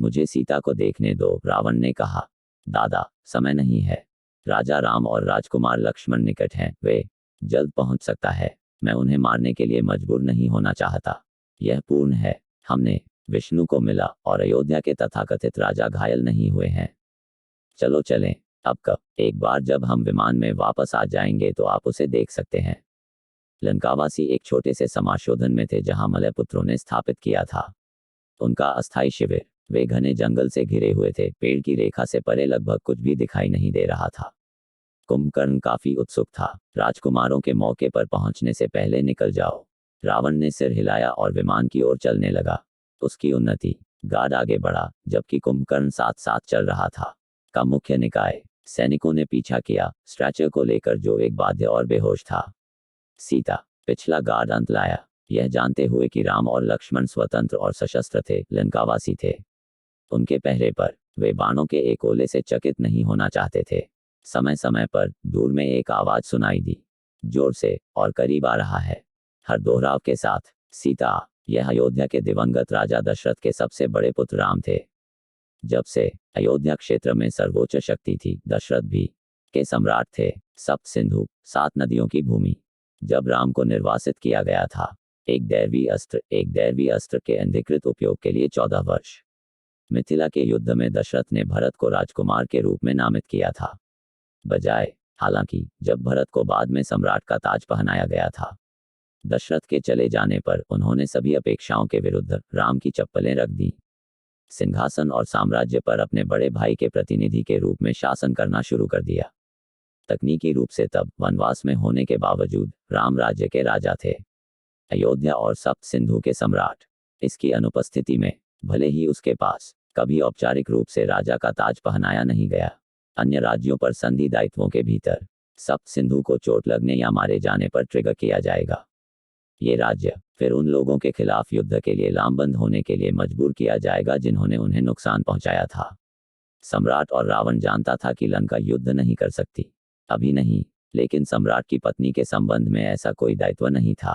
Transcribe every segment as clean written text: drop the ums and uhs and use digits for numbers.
मुझे सीता को देखने दो, रावण ने कहा। दादा, समय नहीं है। राजा राम और राजकुमार लक्ष्मण निकट हैं, वे जल्द पहुंच सकता है। मैं उन्हें मारने के लिए मजबूर नहीं होना चाहता। यह पूर्ण है। हमने विष्णु को मिला और अयोध्या के तथाकथित राजा घायल नहीं हुए हैं। चलो चलें। अब कब? एक बार जब हम विमान में वापस आ जाएंगे तो आप उसे देख सकते हैं। लंकावासी एक छोटे से समाशोधन में थे जहां मलयपुत्रों ने स्थापित किया था उनका अस्थायी शिविर। वे घने जंगल से घिरे हुए थे। पेड़ की रेखा से परे लगभग कुछ भी दिखाई नहीं दे रहा था। कुंभकर्ण काफी उत्सुक था। राजकुमारों के मौके पर पहुंचने से पहले निकल जाओ। रावण ने सिर हिलाया और विमान की ओर चलने लगा। उसकी उन्नति गार्ड आगे बढ़ा जबकि कुंभकर्ण साथ साथ चल रहा था। का मुख्य निकाय सैनिकों ने पीछा किया, स्ट्रैचर को लेकर जो एक बाध्य और बेहोश था। सीता पिछला गार्ड अंत लाया, यह जानते हुए कि राम और लक्ष्मण स्वतंत्र और सशस्त्र थे। लंकावासी थे उनके पहरे पर। वे बाणों के एक ओले से चकित नहीं होना चाहते थे। समय समय पर दूर में एक आवाज सुनाई दी, जोर से और करीब आ रहा है। हर दोहराव के साथ सीता। यह अयोध्या के दिवंगत राजा दशरथ के सबसे बड़े पुत्र राम थे। जब से अयोध्या क्षेत्र में सर्वोच्च शक्ति थी, दशरथ भी के सम्राट थे। सप्त सिंधु, 7 नदियों की भूमि। जब राम को निर्वासित किया गया था, एक दैवी अस्त्र के अनधिकृत उपयोग के लिए 14 वर्ष। मिथिला के युद्ध में दशरथ ने भरत को राजकुमार के रूप में नामित किया था। बजाय हालांकि जब भरत को बाद में सम्राट का ताज पहनाया गया था, दशरथ के चले जाने पर उन्होंने सभी अपेक्षाओं के विरुद्ध राम की चप्पलें रख दी। सिंहासन और साम्राज्य पर अपने बड़े भाई के प्रतिनिधि के रूप में शासन करना शुरू कर दिया। तकनीकी रूप से तब वनवास में होने के बावजूद राम राज्य के राजा थे, अयोध्या और सप्त सिंधु के सम्राट। इसकी अनुपस्थिति में भले ही उसके पास कभी औपचारिक रूप से राजा का ताज पहनाया नहीं गया, अन्य राज्यों पर संधि दायित्वों के भीतर सप्त सिंधु को चोट लगने या मारे जाने पर ट्रिगर किया जाएगा। ये राज्य फिर उन लोगों के खिलाफ युद्ध के लिए लामबंद होने के लिए मजबूर किया जाएगा जिन्होंने उन्हें नुकसान पहुंचाया था। सम्राट और रावण जानता था कि लंका युद्ध नहीं कर सकती, अभी नहीं, लेकिन सम्राट की पत्नी के संबंध में ऐसा कोई दायित्व नहीं था।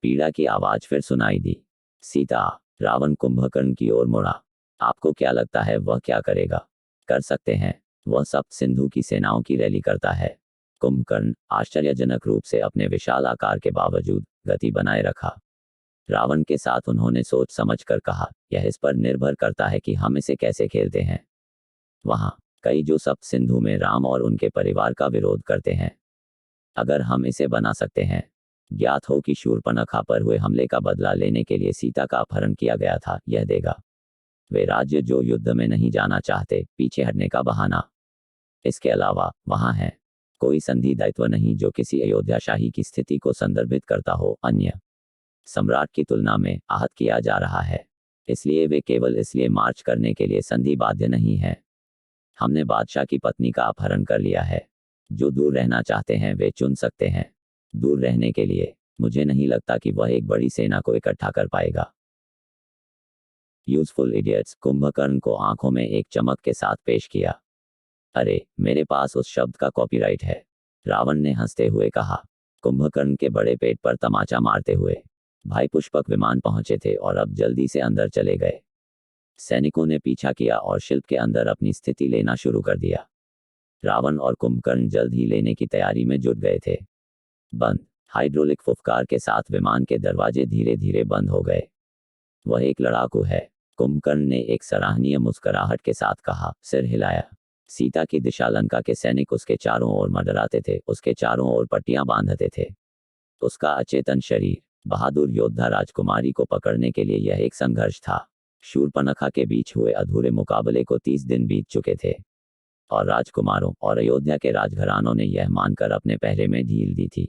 पीड़ा की आवाज फिर सुनाई दी। सीता। रावण कुंभकर्ण की ओर मुड़ा। आपको क्या लगता है वह क्या करेगा? कर सकते हैं, वह सप्त सिंधु की सेनाओं की रैली करता है। कुंभकर्ण आश्चर्यजनक रूप से अपने विशाल आकार के बावजूद गति बनाए रखा। रावण के साथ उन्होंने सोच समझकर कहा, यह इस पर निर्भर करता है कि हम इसे कैसे खेलते हैं। वहां कई जो सप्त सिंधु में राम और उनके परिवार का विरोध करते हैं। अगर हम इसे बना सकते हैं। ज्ञात हो कि शूर्पणखा पर हुए हमले का बदला लेने के लिए सीता का अपहरण किया गया था, यह देगा। वे राज्य जो युद्ध में नहीं जाना चाहते, पीछे हटने का बहाना। इसके अलावा वहां है कोई संधि दायित्व नहीं जो किसी अयोध्याशाही की स्थिति को संदर्भित करता हो। अन्य सम्राट की तुलना में आहत किया जा रहा है, इसलिए वे केवल इसलिए मार्च करने के लिए संधि बाध्य नहीं है। हमने बादशाह की पत्नी का अपहरण कर लिया है। जो दूर रहना चाहते हैं वे चुन सकते हैं। दूर रहने के लिए मुझे नहीं लगता कि वह एक बड़ी सेना को इकट्ठा कर पाएगा। Useful idiots. कुंभकर्ण को आंखों में एक चमक के साथ पेश किया। अरे, मेरे पास उस शब्द का कॉपीराइट है, रावण ने हंसते हुए कहा, कुंभकर्ण के बड़े पेट पर तमाचा मारते हुए। भाई पुष्पक विमान पहुंचे थे और अब जल्दी से अंदर चले गए। सैनिकों ने पीछा किया और शिल्प के अंदर अपनी स्थिति लेना शुरू कर दिया। रावण और कुंभकर्ण जल्द ही लेने की तैयारी में जुट गए थे। बंद। हाइड्रोलिक फुफकार के साथ विमान के दरवाजे धीरे धीरे बंद हो गए। वह एक लड़ाकू है, कुंभकर्ण ने एक सराहनीय मुस्कुराहट के साथ कहा, सिर हिलाया। सीता की दिशा लंका के सैनिक उसके चारों ओर मंडराते थे, उसके चारों ओर पट्टियां बांधते थे। उसका अचेतन शरीर। बहादुर योद्धा राजकुमारी को पकड़ने के लिए यह एक संघर्ष था। शूर्पणखा के बीच हुए अधूरे मुकाबले को 30 दिन बीत चुके थे और राजकुमारों और अयोध्या के राजघरानों ने यह मानकर अपने पहरे में ढील दी थी।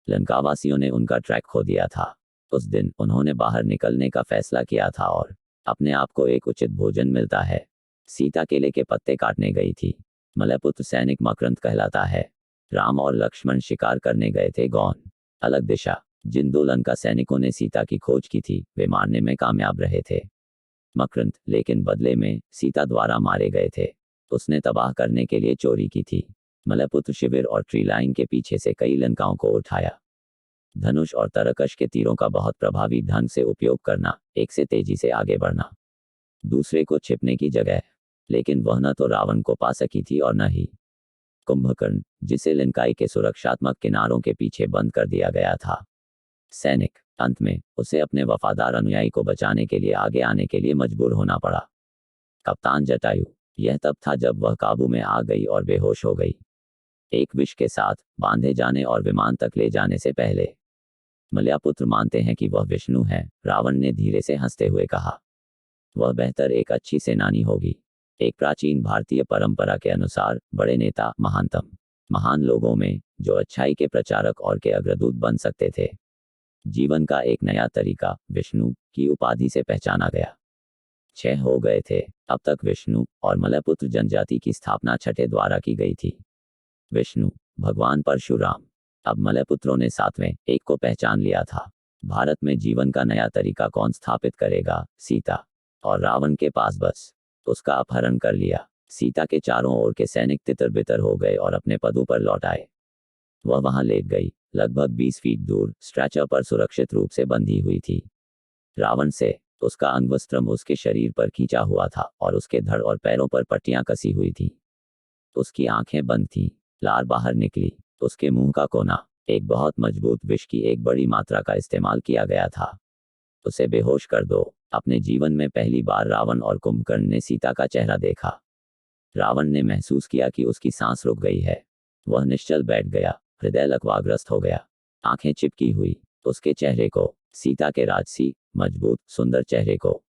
लंकावासियों ने उनका ट्रैक खो दिया था। उस दिन उन्होंने बाहर निकलने का फैसला किया था और अपने आप को एक उचित भोजन मिलता है। सीता केले के पत्ते काटने गई थी। मलयपुत्र सैनिक मकरंद कहलाता है। राम और लक्ष्मण शिकार करने गए थे गौन। अलग दिशा। जिन 2 लंका सैनिकों ने सीता की खोज की थी वे मारने में कामयाब रहे थे। मकरंद लेकिन बदले में सीता द्वारा मारे गए थे। उसने तबाह करने के लिए चोरी की थी। मलयपुत्र शिविर और ट्री लाइन के पीछे से कई लंकाओं को उठाया। धनुष और तरकश के तीरों का बहुत प्रभावी ढंग से उपयोग करना, एक से तेजी से आगे बढ़ना। दूसरे को छिपने की जगह। लेकिन वह न तो रावण को पा सकी थी और न ही कुंभकर्ण, जिसे लिंकाई के सुरक्षात्मक किनारों के पीछे बंद कर दिया गया था। सैनिक, अंत में उसे अपने वफादार अनुयायी को बचाने के लिए आगे आने के लिए मजबूर होना पड़ा। कप्तान जटायु, यह तब था जब वह काबू में आ गई और बेहोश हो गई, एक विष के साथ बांधे जाने और विमान तक ले जाने से पहले। मलयापुत्र मानते हैं कि वह विष्णु है, रावण ने धीरे से हंसते हुए कहा। वह बेहतर एक अच्छी सेनानी होगी। एक प्राचीन भारतीय परंपरा के अनुसार बड़े नेता महानतम महान लोगों में जो अच्छाई के प्रचारक और के अग्रदूत बन सकते थे। जीवन का एक नया तरीका विष्णु की उपाधि से पहचाना गया। 6 हो गए थे। अब तक विष्णु और मलयपुत्र जनजाति की स्थापना छठे द्वारा की गई थी। विष्णु, भगवान परशुराम। अब मलयपुत्रों ने 7वें एक को पहचान लिया था। भारत में जीवन का नया तरीका कौन स्थापित करेगा? सीता। और रावण के पास बस उसका अपहरण कर लिया। सीता के चारों ओर के सैनिक तितर बितर हो गए और अपने पदों पर लौट आए। वह वहां लेट गई, लगभग 20 फीट दूर स्ट्रेचर पर सुरक्षित रूप से बंधी हुई थी। रावण से उसका अंगवस्त्रम उसके शरीर पर खींचा हुआ था और उसके धड़ और पैरों पर पट्टियां कसी हुई थीं। उसकी आंखें बंद थीं, लार बाहर निकली। उसके मुंह का कोना, एक बहुत मजबूत विष की एक बड़ी मात्रा का इस्तेमाल किया गया था। उसे बेहोश कर दो। अपने जीवन में पहली बार रावण और कुंभकर्ण ने सीता का चेहरा देखा। रावण ने महसूस किया कि उसकी सांस रुक गई है। वह निश्चल बैठ गया, हृदय लकवाग्रस्त हो गया, आंखें चिपकी हुई। उसके चेहरे को, सीता के राजसी मजबूत सुंदर चेहरे को